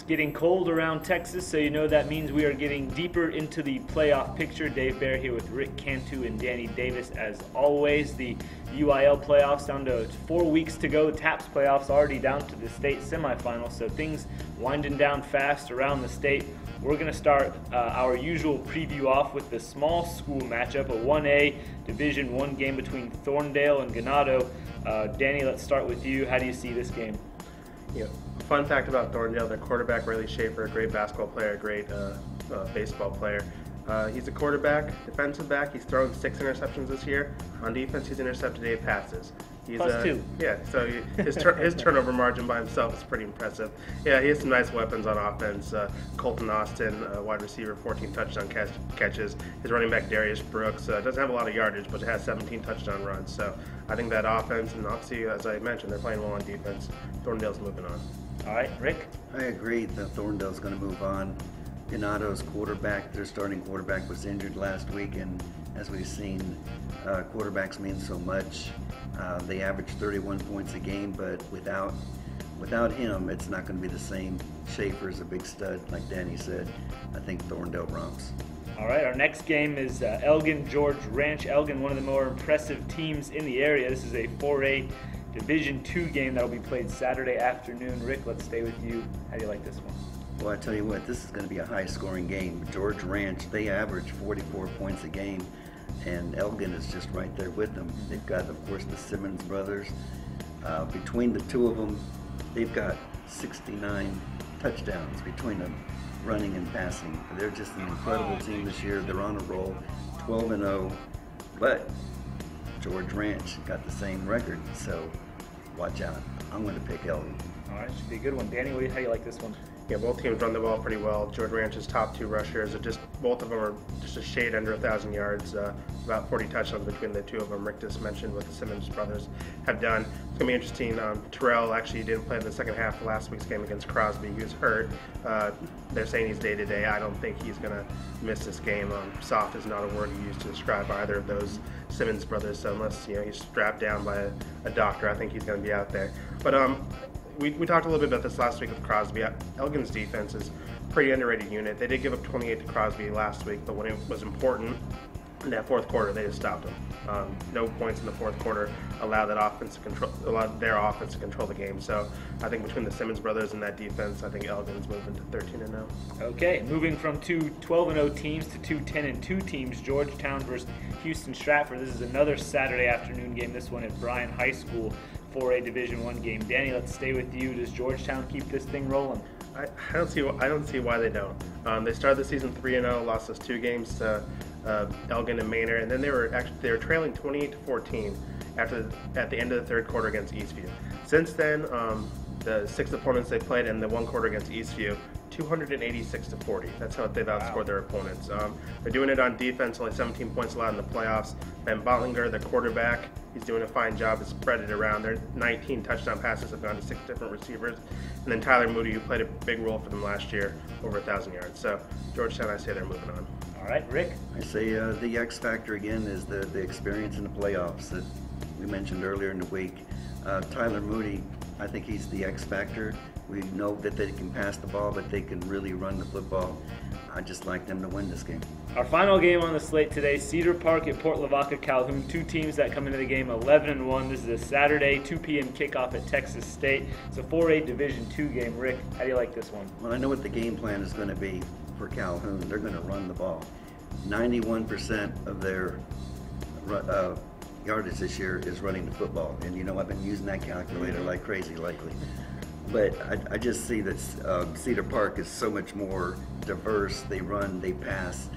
getting cold around Texas, so you know that means we are getting deeper into the playoff picture. Dave Bear here with Rick Cantu and Danny Davis as always. The UIL playoffs down to 4 weeks to go. TAPS playoffs already down to the state semifinals, so things winding down fast around the state. We're going to start our usual preview off with the small school matchup, a 1A Division I game between Thorndale and Ganado. Danny, let's start with you. How do you see this game? Yeah. Fun fact about Thorndale, their quarterback, Riley Schaefer, a great basketball player, a great baseball player. He's a quarterback, defensive back. He's thrown 6 interceptions this year. On defense, he's intercepted 8 passes. He's Plus 2. Yeah, so his turnover margin by himself is pretty impressive. Yeah, he has some nice weapons on offense. Colton Austin, wide receiver, 14 touchdown catches. His running back, Darius Brooks, doesn't have a lot of yardage, but has 17 touchdown runs. So I think that offense, and obviously, as I mentioned, they're playing well on defense. Thorndale's moving on. All right, Rick? I agree that Thorndale's going to move on. Ganado's quarterback, their starting quarterback, was injured last week, and as we've seen, quarterbacks mean so much. They average 31 points a game, but without him, it's not going to be the same. Schaefer's a big stud, like Danny said. I think Thorndale romps. All right, our next game is Elgin George Ranch. Elgin, one of the more impressive teams in the area. This is a 4A Division II game that will be played Saturday afternoon. Rick, let's stay with you. How do you like this one? Well, I tell you what, this is going to be a high-scoring game. George Ranch, they average 44 points a game, and Elgin is just right there with them. They've got, of course, the Simmons brothers. Between the two of them, they've got 69 touchdowns between them, running and passing. They're just an incredible team this year. They're on a roll, 12-0, but George Ranch got the same record, so watch out. I'm going to pick Elgin. All right, should be a good one. Danny, how do you like this one? Yeah, both teams run the ball pretty well. George Ranch's top 2 rushers are both of them are just a shade under 1,000 yards. About 40 touchdowns between the two of them. Rick just mentioned what the Simmons brothers have done. It's gonna be interesting. Terrell actually didn't play in the second half of last week's game against Crosby. He was hurt. They're saying he's day-to-day. I don't think he's gonna miss this game. Soft is not a word you use to describe either of those Simmons brothers. So unless he's strapped down by a doctor, I think he's gonna be out there. But we talked a little bit about this last week with Crosby. Elgin's defense is a pretty underrated unit. They did give up 28 to Crosby last week, but when it was important in that fourth quarter, they just stopped him. No points in the fourth quarter allowed their offense to control the game. So I think between the Simmons brothers and that defense, I think Elgin's moving to 13-0. Okay, moving from 2 12-0 teams to 2 10-2 teams. Georgetown versus Houston Stratford. This is another Saturday afternoon game. This one at Bryan High School. 4A Division I game. Danny, let's stay with you. Does Georgetown keep this thing rolling? I don't see why they don't. They started the season 3-0, lost those 2 games to Elgin and Manor, and then they were trailing 28-14 at the end of the 3rd quarter against Eastview. Since then, the 6 opponents they played in the 1 quarter against Eastview, 286-40. That's how they've outscored their opponents. They're doing it on defense, only 17 points allowed in the playoffs. Ben Bollinger, the quarterback, he's doing a fine job to spread it around. Their 19 touchdown passes have gone to 6 different receivers. And then Tyler Moody, who played a big role for them last year, over 1,000 yards. So Georgetown, I say they're moving on. All right, Rick? I say the X factor again is the experience in the playoffs that we mentioned earlier in the week. Tyler Moody, I think he's the X factor. We know that they can pass the ball, but they can really run the football. I just like them to win this game. Our final game on the slate today, Cedar Park at Port Lavaca Calhoun. 2 teams that come into the game 11-1. This is a Saturday 2 p.m. kickoff at Texas State. It's a 4A Division II game. Rick, how do you like this one? Well, I know what the game plan is going to be for Calhoun. They're going to run the ball. 91% of their yardage this year is running the football. And I've been using that calculator like crazy lately. But I just see that Cedar Park is so much more diverse. They run, they pass,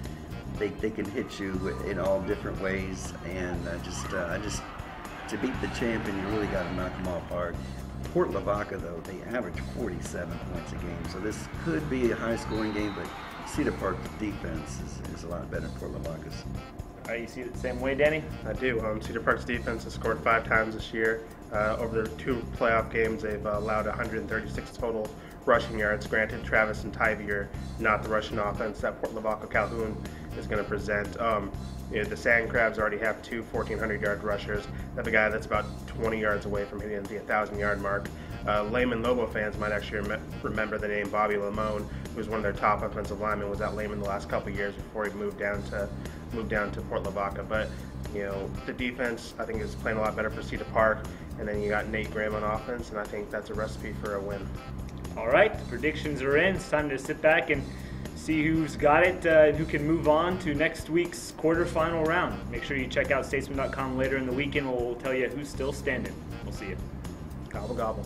they can hit you in all different ways. And I just to beat the champion, you really got to knock them off hard. Port Lavaca, though, they average 47 points a game. So this could be a high-scoring game, but Cedar Park's defense is a lot better than Port Lavaca's. All right, you see it the same way, Danny? I do. Cedar Park's defense has scored 5 times this year. Over their 2 playoff games, they've allowed 136 total rushing yards. Granted, Travis and Tivy are not the rushing offense that Port Lavaca Calhoun is going to present. The Sand Crabs already have 2 1,400-yard rushers. They have a guy that's about 20 yards away from hitting the 1,000-yard mark. Lehman Lobo fans might actually remember the name Bobby Lamone, who was one of their top offensive linemen, was at Lehman the last couple of years before he moved down to Port Lavaca. But the defense, I think, is playing a lot better for Cedar Park, and then you got Nate Graham on offense, and I think that's a recipe for a win. All right, the predictions are in. It's time to sit back and see who's got it and who can move on to next week's quarterfinal round. Make sure you check out statesman.com later in the weekend. We'll tell you who's still standing. We'll see you. Gobble, gobble.